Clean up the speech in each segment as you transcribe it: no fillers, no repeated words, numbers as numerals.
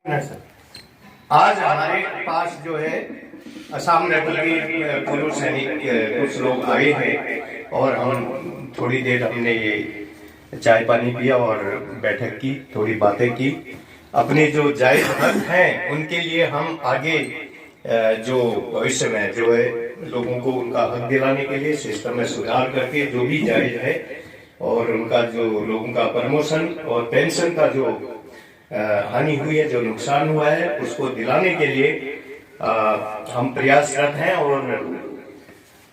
आज हमारे पास जो है असम राइफल के पूर्व सैनिक कुछ लोग आए हैं और हम थोड़ी देर हमने ये चाय पानी पिया और बैठक की, थोड़ी बातें की। अपने जो जायज हक हैं उनके लिए हम आगे जो भविष्य में जो है लोगों को उनका हक दिलाने के लिए सिस्टम में सुधार करके जो भी जायज है और उनका जो लोगों का प्रमोशन और पेंशन का जो हानि हुई है, जो नुकसान हुआ है, उसको दिलाने के लिए हम प्रयासरत हैं। और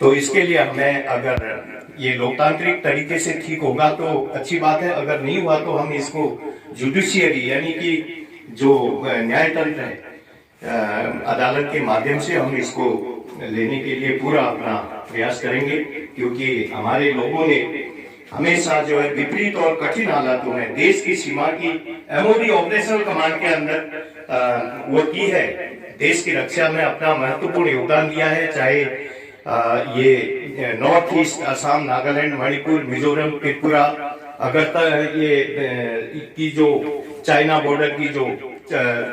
तो इसके लिए हमें अगर ये लोकतांत्रिक तरीके से ठीक होगा तो अच्छी बात है, अगर नहीं हुआ तो हम इसको जुडिशियरी यानी कि जो न्यायतंत्र है अदालत के माध्यम से हम इसको लेने के लिए पूरा अपना प्रयास करेंगे, क्योंकि हमारे लोगों ने हमेशा जो है विपरीत और कठिन हालातों में देश की सीमा की एमओडी ऑपरेशनल कमांड के अंदर वो की है, देश की रक्षा में अपना महत्वपूर्ण योगदान दिया है। चाहे ये नॉर्थ ईस्ट असम, नागालैंड, मणिपुर, मिजोरम, त्रिपुरा, अगर ये की जो चाइना बॉर्डर की जो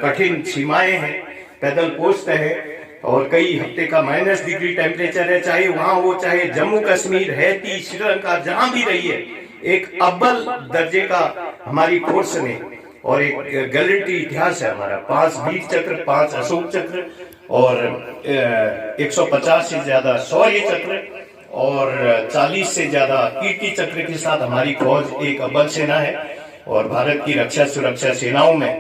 कठिन सीमाएं हैं, पैदल पोस्ट है और कई हफ्ते का -डिग्री टेम्परेचर है, चाहे वहां हो, चाहे जम्मू कश्मीर, हैती, श्रीलंका, जहां भी रही है, एक अव्वल दर्जे का हमारी फोर्स ने और एक गैलेंट्री इतिहास है हमारा। 5 वीर चक्र, 5 अशोक चक्र और 150 से ज्यादा शौर्य चक्र और 40 से ज्यादा कीर्ति चक्र के साथ हमारी फौज एक अव्वल सेना है और भारत की रक्षा सुरक्षा सेनाओं में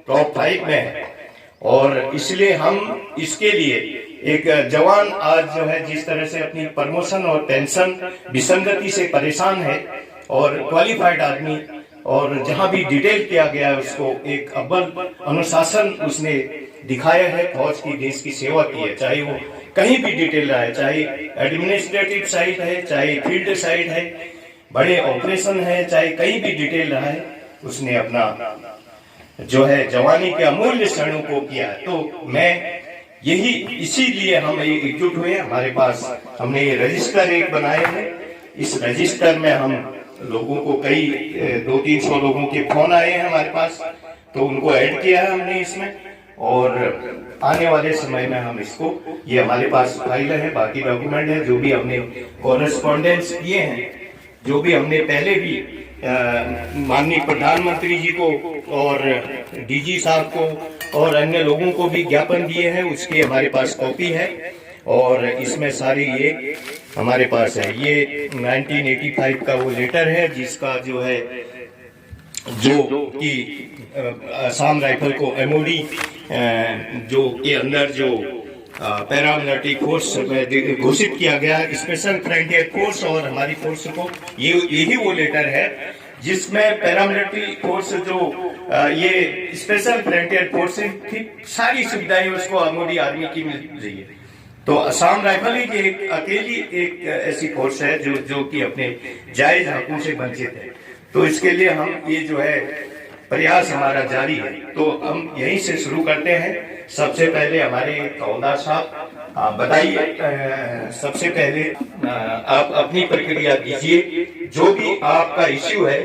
टॉप 5 में है। और इसलिए हम इसके लिए एक जवान आज जो है जिस तरह से अपनी प्रमोशन और पेंशन विसंगति से परेशान है और क्वालिफाइड आदमी, और जहां भी डिटेल किया गया है उसको एक अव्वल अनुशासन उसने दिखाया है, फौज की देश की सेवा की है, चाहे वो कहीं भी डिटेल रहा है, चाहे एडमिनिस्ट्रेटिव साइड है, चाहे फील्ड साइड है, बड़े ऑपरेशन है, चाहे कहीं भी डिटेल रहा है, उसने अपना जो है जवानी के अमूल्य क्षणों को किया। तो मैं यही इसीलिए हम ये एकजुट हुए। हमारे पास हमने ये रजिस्टर एक बनाए हैं, इस रजिस्टर में हम लोगों को कई 200-300 लोगों के फोन आए हैं हमारे पास, तो उनको ऐड किया है हमने इसमें और आने वाले समय में हम इसको, ये हमारे पास फाइल है, बाकी डॉक्यूमेंट है, जो भी हमने कॉरेस्पॉन्डेंस किए हैं, जो भी हमने पहले भी माननीय प्रधानमंत्री जी को और डीजी साहब को और अन्य लोगों को भी ज्ञापन दिए हैं, उसकी हमारे पास कॉपी है और इसमें सारी ये हमारे पास है। ये 1985 का वो लेटर है जिसका जो है जो कि असम राइफल को एमओडी जो के अंदर जो पैरामिलिट्री फोर्स घोषित किया गया, स्पेशल फ्रंटियर फोर्स, और हमारी फोर्स को यही वो लेटर है जिसमें पैरामिलिट्री फोर्स जो ये स्पेशल फ्रंटियर फोर्स की सारी सुविधाएं उसको एमओडी आर्मी की मिल रही है। तो असम राइफल ही की अकेली एक ऐसी फोर्स है जो कि अपने जायज हकों से वंचित है। तो इसके लिए हम ये जो है प्रयास हमारा जारी है। तो हम यहीं से शुरू करते हैं। सबसे पहले हमारे हवलदार साहब आप बताइए, सबसे पहले आप अपनी प्रक्रिया दीजिए, जो भी आपका इश्यू है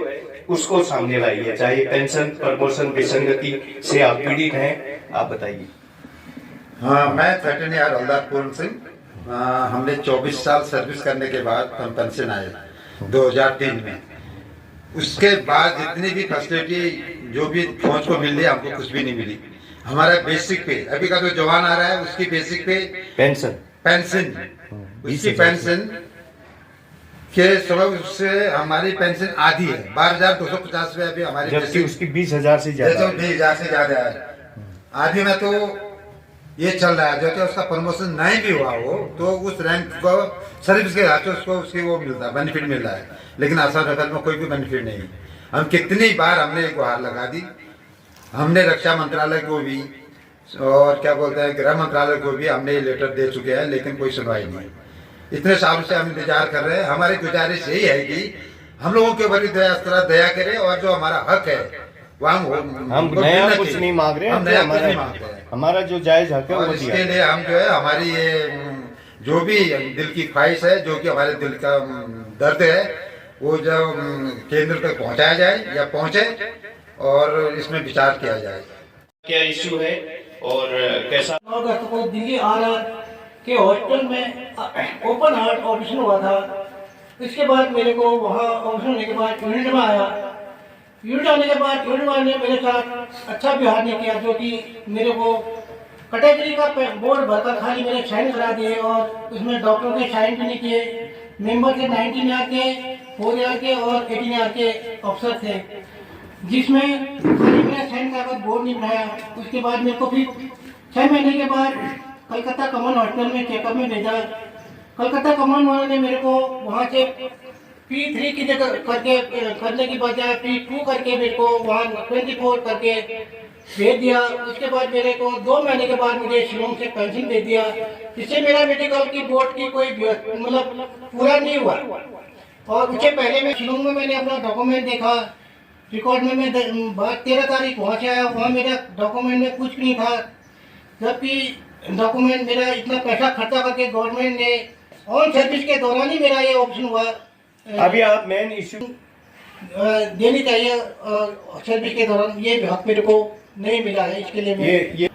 उसको सामने लाइए, चाहे पेंशन, प्रमोशन, विसंगति से आप पीड़ित हैं, आप बताइए। हाँ, मैं 13 ईयर हवलदार पूर्ण सिंह। हमने 24 साल सर्विस करने के बाद हम पेंशन आए 2003 में। उसके बाद जितनी भी फैसिलिटी जो भी फौज को मिल रही, हमको कुछ भी नहीं मिली। हमारा बेसिक पे, अभी का जो जवान आ रहा है उसकी बेसिक पे पेंशन उसकी पेंशन के सबब उससे हमारी पेंशन आधी है, 12,250 रुपये अभी हमारी, जबकि उसकी 20,000 से ज्यादा, 20,000 से ज्यादा है। आधी में तो ये चल रहा है, जो कि उसका प्रमोशन नहीं भी हुआ हो तो उस रैंक को सर्विस के हाथों उसको उसकी वो मिलता है, बेनिफिट मिल रहा है, लेकिन असम राइफल में कोई भी बेनिफिट नहीं। हम कितनी बार हमने गुहार लगा दी, हमने रक्षा मंत्रालय को भी और क्या बोलते हैं गृह मंत्रालय को भी हमने ये लेटर दे चुके हैं, लेकिन कोई सुनवाई नहीं। इतने सालों से हम इंतजार कर रहे हैं। हमारी गुजारिश यही है कि हम लोगों के ऊपर दया करें और जो हमारा हक है वो हम नया कुछ नहीं मांग रहे, हम नया कुछ नहीं मांगते हैं, हमारा जो जायज हक है वो इसके लिए हम जो है हमारी ये जो भी दिल की ख्वाहिश है, जो कि हमारे दिल का दर्द है, वो जब केंद्र तक पहुंचाया जाए या पहुंचे और इसमें विचार किया जाए। क्या इश्यू है और कैसा? 9 अगस्त को दिल्ली RR के हॉस्टल में ओपन हार्ट ऑपरेशन हुआ था। इसके बाद मेरे को वहाँ ऑपरेशन होने के बाद यूनिट में आया। यूनिट आने के बाद यूनिट वाले ने मेरे साथ अच्छा व्यवहार नहीं किया, जो कि मेरे को कैटेगरी का बोर्ड भरकर खाली मेरे साइन करा दिए और उसमें डॉक्टर के साइन भी नहीं किए। मेंबर के 19 ईयर के, 4 ईयर के और 18 ईयर के अफसर थे, जिसमें खाली मेरा साइन कराकर बोर्ड नहीं बनाया। उसके बाद मेरे को फिर 6 महीने के बाद कलकत्ता कॉमन हॉस्पिटल में चेकअप में भेजा। कलकत्ता कॉमन वालों ने मेरे को वहाँ से P3 की जगह करने की बजाय P2 करके मेरे को वहाँ 24 करके भेज दिया। उसके बाद मेरे को 2 महीने के बाद मुझे शिलोंग से पेंशन दे दिया, जिससे मेरा मेडिकल की बोर्ड की कोई मतलब पूरा नहीं हुआ। और उससे पहले मैं शिलोंग में मैंने अपना डॉक्यूमेंट देखा, रिकॉर्ड में मैं 13 तारीख वहाँ से आया, वहाँ मेरा डॉक्यूमेंट में कुछ नहीं था, जबकि डॉक्यूमेंट मेरा इतना पैसा खर्चा करके गवर्नमेंट ने ऑन सर्विस के दौरान ही मेरा ये ऑप्शन हुआ। अभी आप मेन इश्यू देनी चाहिए सर्विस के दौरान, ये हक मेरे को नहीं मिला है, इसके लिए ये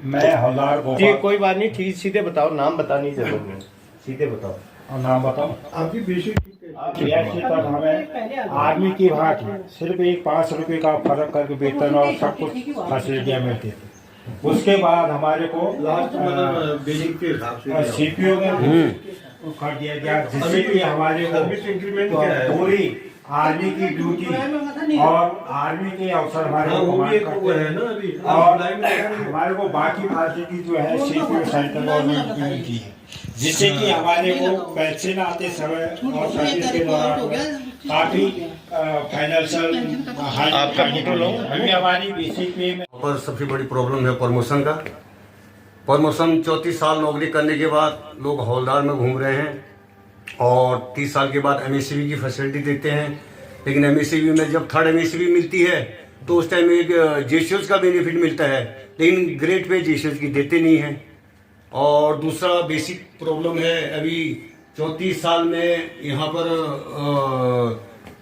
मैं हवलदार जी गोपाल। कोई बात नहीं, ठीक सीधे बताओ, नाम बताने की जरूरत नहीं, सीधे बताओ। और नाम बताओ। आपकी बेसिक रियासी तक हमें आर्मी की भांति सिर्फ एक 5 रुपए का फर्क करके वेतन और सब कुछ फैसिलिटियाँ मिलती थी। उसके बाद हमारे को बेसिक के हिसाब से CPO में कर दिया गया, जिससे कि हमारे को पूरी आर्मी की ड्यूटी और आर्मी के अवसर हमारे को और हमारे को बाकी फैसिलिटी जो है CPO सेंट्रल गवर्नमेंट की मिलती है, जिससे कि हमारे को पेंशन आते समय और सर्विस के दौरान काफी फाइनेंशियल आपका फोटो लो। अभी हमारी बेसिक पे में पर सबसे बड़ी प्रॉब्लम है प्रमोशन का। प्रमोशन 34 साल नौकरी करने के बाद लोग हवलदार में घूम रहे हैं और 30 साल के बाद MSCV की फैसिलिटी देते हैं, लेकिन MSCV में जब 3rd MSCV मिलती है तो उस टाइम एक JCOs का बेनिफिट मिलता है, लेकिन ग्रेड पे JCOs की देते नहीं हैं। और दूसरा बेसिक प्रॉब्लम है, अभी 34 साल में यहाँ पर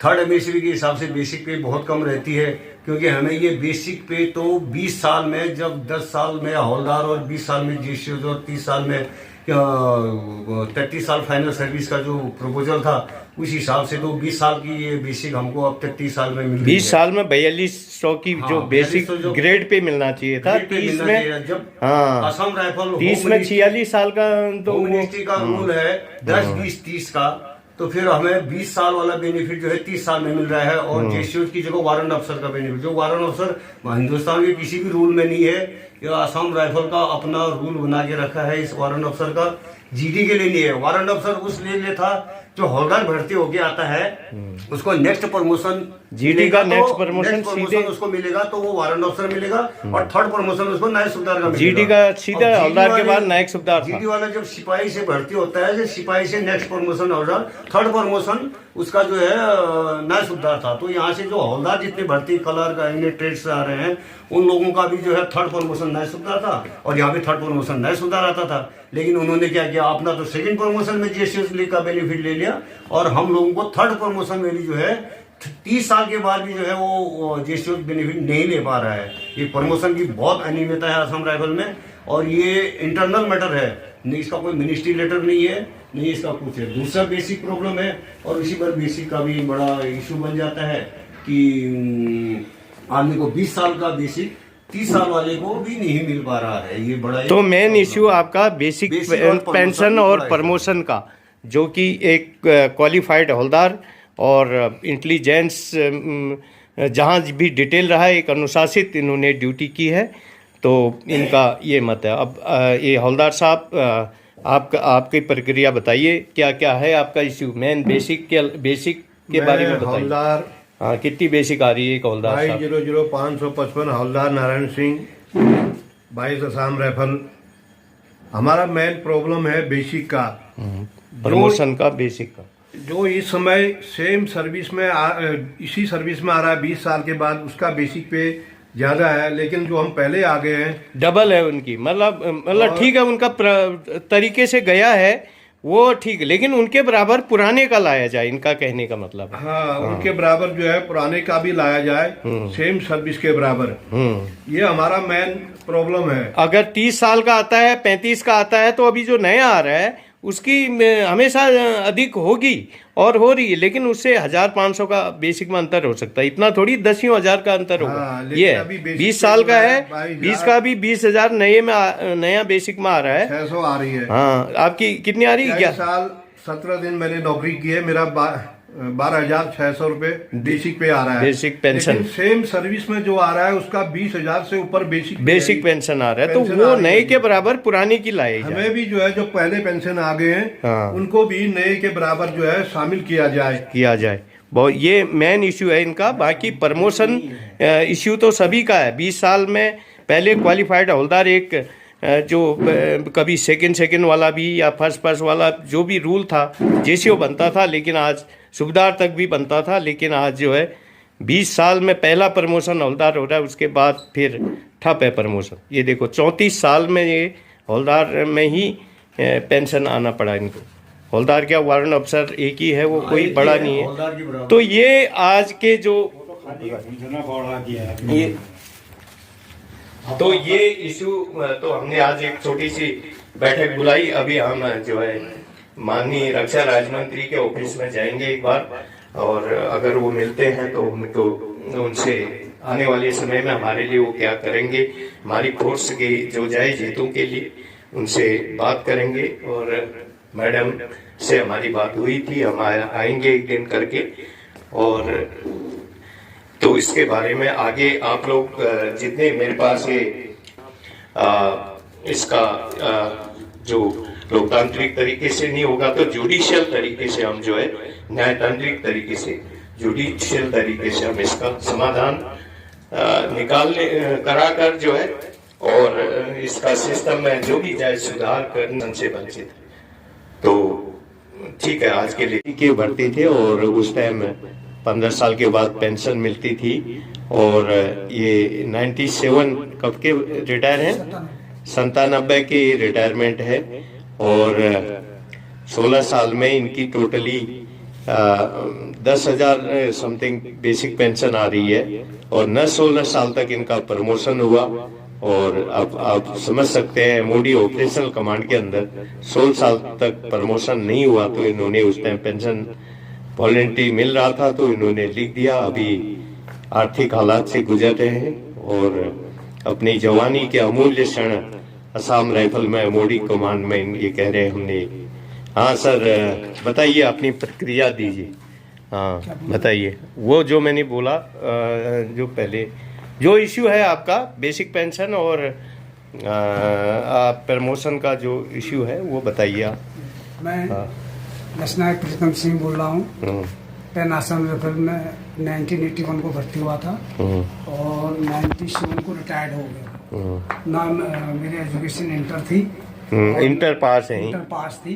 3rd MSCV के हिसाब से बेसिक पे बहुत कम रहती है, क्योंकि हमें ये बेसिक पे तो 20 साल में, जब 10 साल में हवलदार और 20 साल में JCOs और 30 साल में 33 साल फाइनल सर्विस का जो प्रपोजल था, उस हिसाब से तो 20 साल की ये बेसिक हमको अब 33 साल में मिल रही है। 20 साल में 4200 की जो हाँ, बेसिक 4200 जो ग्रेड पे मिलना चाहिए था, ग्रेड पे 30 मिलना में चाहिए। जब हाँ असम राइफल 30 में 46 साल का तो होम वो मिनिस्ट्री का रूल है 10-20-30 का, तो फिर हमें 20 साल वाला बेनिफिट जो है 30 साल में मिल रहा है। और JCOs की जगह वारंट अफसर का बेनिफिट, जो वारंट अफसर हिंदुस्तान के किसी भी रूल में नहीं है, यह असम राइफल का अपना रूल बना के रखा है इस वारंट अफसर का, GD के लिए नहीं है। वारंट अफसर उस लिए था जो हवलदार भर्ती होके आता है, उसको नेक्स्ट प्रमोशन GD का नेक्स्ट प्रमोशन सीधे उसको मिलेगा, तो वो वारंट अफसर मिलेगा और 3rd प्रमोशन उसको नायब सूबेदार का मिलेगा। GD का सीधा और हवलदार के बाद नायब सूबेदार था। GD वाला जब सिपाही से भर्ती होता है, जब सिपाही से नेक्स्ट प्रमोशन हवलदार, 3rd प्रमोशन उसका जो है नायब सूबेदार था। तो यहाँ से जो हवलदार जितने भर्ती कलर का ट्रेड से आ रहे हैं, उन लोगों का भी जो है 3rd प्रमोशन नायब सूबेदार था और यहाँ पे 3rd प्रमोशन नायब सूबेदार आता था। लेकिन उन्होंने क्या किया, अपना तो 2nd प्रमोशन में JCOs का बेनिफिट ले लिया और हम लोगों को 3rd प्रमोशन में भी जो है 30 साल के बाद भी जो है वो JCOs बेनिफिट नहीं ले पा रहा है। ये प्रमोशन की बहुत अनियमितता है असम राइफल में और ये इंटरनल मैटर है, नहीं इसका कोई मिनिस्ट्री लेटर नहीं है, नहीं इसका कुछ है। दूसरा बेसिक प्रॉब्लम है और उसी पर बेसिक का भी बड़ा इशू बन जाता है कि आदमी को 20 साल का बेसिक 30 साल वाले को भी नहीं मिल पा रहा है। ये बड़ा तो मेन इश्यू आपका बेसिक पेंशन और प्रमोशन का, जो कि एक क्वालिफाइड हवलदार और इंटेलिजेंस जहाँ भी डिटेल रहा है, एक अनुशासित इन्होंने ड्यूटी की है, तो इनका ये मत है। अब ये हवलदार साहब आपकी प्रक्रिया बताइए, क्या क्या है आपका इश्यू मेन बेसिक के बारे में बताइए। हवलदार हाँ, कितनी बेसिक आ रही है एक हवलदार साहब? 220555 हवलदार नारायण सिंह 22 असम राइफल। हमारा मेन प्रॉब्लम है बेसिक का, प्रमोशन का, बेसिक का, जो इस समय सेम सर्विस में इसी सर्विस में आ रहा है 20 साल के बाद, उसका बेसिक पे ज्यादा है, लेकिन जो हम पहले आ गए हैं डबल है उनकी। मतलब ठीक है, उनका तरीके से गया है, वो ठीक है, लेकिन उनके बराबर पुराने का लाया जाए, इनका कहने का मतलब है। हाँ, उनके बराबर जो है पुराने का भी लाया जाए, सेम सर्विस के बराबर। ये हमारा मेन प्रॉब्लम है। अगर 30 साल का आता है, 35 का आता है, तो अभी जो नया आ रहा है उसकी हमेशा अधिक होगी और हो रही है, लेकिन उससे 1500 का बेसिक में अंतर हो सकता है। इतना थोड़ी 10,000 का अंतर होगा। हाँ, ये अभी 20 साल का है, 22,000 20 का भी 20,000 नया बेसिक में आ रहा है। 600 आ रही है। हाँ, आपकी कितनी आ रही है? 22 साल 17 दिन मैंने नौकरी की है, मेरा 12,600 रुपए बेसिक पे आ रहा है। Basic pension. लेकिन सेम सर्विस में जो आ रहा है उसका 20,000 से ऊपर बेसिक पेंशन आ रहा है, तो पेंशन वो आ रही नए है। के बराबर पुराने की लाए जाए। हमें भी जो है जो पहले पेंशन आ गए हैं, हाँ। उनको भी नए के बराबर जो है शामिल किया जाए। बहुत ये मेन इश्यू है इनका। बाकी प्रमोशन इश्यू तो सभी का है। 20 साल में पहले क्वालिफाइड हवलदार एक जो कभी सेकंड वाला भी या फर्स्ट वाला जो भी रूल था, जेसीओ बनता था, लेकिन आज सूबेदार तक भी बनता था। लेकिन आज जो है 20 साल में पहला प्रमोशन हवलदार हो रहा है, उसके बाद फिर ठप है प्रमोशन। ये देखो 34 साल में ये हवलदार में ही पेंशन आना पड़ा इनको। हवलदार क्या, वारंट अफसर एक ही है, वो कोई बड़ा नहीं है। तो ये आज के जो ये इशू, तो हमने आज एक छोटी सी बैठक बुलाई। अभी हम जो है माननीय रक्षा राज्य मंत्री के ऑफिस में जाएंगे एक बार, और अगर वो मिलते हैं तो उनको उनसे आने वाले समय में हमारे लिए वो क्या करेंगे, हमारी फोर्स के जो जायज हितों के लिए उनसे बात करेंगे। और मैडम से हमारी बात हुई थी, हम आएंगे एक दिन करके। और तो इसके बारे में आगे आप लोग जितने मेरे पास ये इसका जो लोकतांत्रिक तरीके से नहीं होगा तो जुडिशियल तरीके से हम जो है न्यायतांत्रिक तरीके से जुडिशियल तरीके से हम इसका समाधान निकालने कराकर जो है, और इसका सिस्टम में जो भी जाए सुधार करने से वंचित। तो ठीक है, आज के लिए के भर्ती थे और उस टाइम 15 साल के बाद पेंशन मिलती थी। और ये 97 कब के रिटायर हैं? 97 की रिटायरमेंट है। और 16 साल में इनकी टोटली 10,000 समथिंग बेसिक पेंशन आ रही है। और न 16 साल तक इनका प्रमोशन हुआ। और अब आप समझ सकते हैं एमओडी ऑपरेशनल कमांड के अंदर 16 साल तक प्रमोशन नहीं हुआ, तो इन्होंने उस टाइम पेंशन वॉलंटरी मिल रहा था तो इन्होंने लिख दिया। अभी आर्थिक हालात से गुजर रहे हैं और अपनी जवानी के अमूल्य क्षण असम राइफल में एमओडी कमांड में ये कह रहे हैं हमने। हाँ सर, बताइए, अपनी प्रतिक्रिया दीजिए। हाँ बताइए, वो जो मैंने बोला जो पहले जो इश्यू है आपका बेसिक पेंशन और प्रमोशन का जो इश्यू है वो बताइए आप। मैं लसनायक प्रीतम सिंह बोल रहा हूँ। पैन आसाम राइफल में 1981 को भर्ती हुआ था और 97 को रिटायर्ड हो गया। नाम मेरी एजुकेशन इंटर थी, इंटर पास है, इंटर पास थी।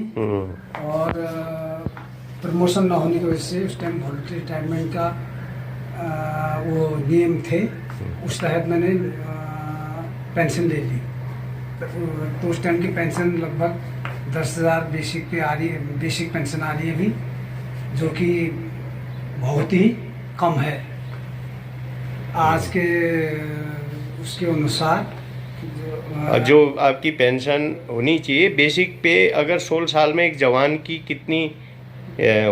और प्रमोशन ना होने की वजह से उस टाइम वॉलंटरी रिटायरमेंट का वो नियम थे, उस तहत मैंने पेंशन ले ली। तो उस टाइम की पेंशन लगभग 10,000 बेसिक पे आ रही है, बेसिक पेंशन आ रही है अभी, जो कि बहुत ही कम है आज के उसके अनुसार। जो आपकी पेंशन होनी चाहिए बेसिक पे, अगर 16 साल में एक जवान की कितनी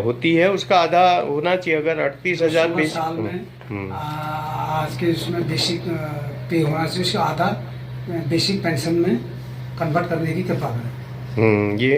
होती है उसका आधा होना चाहिए। अगर 38,000 बेसिक साल में आज के उसमें बेसिक पे होना चाहिए, उसका आधा बेसिक पेंशन में कन्वर्ट करने की कृपा करें। ये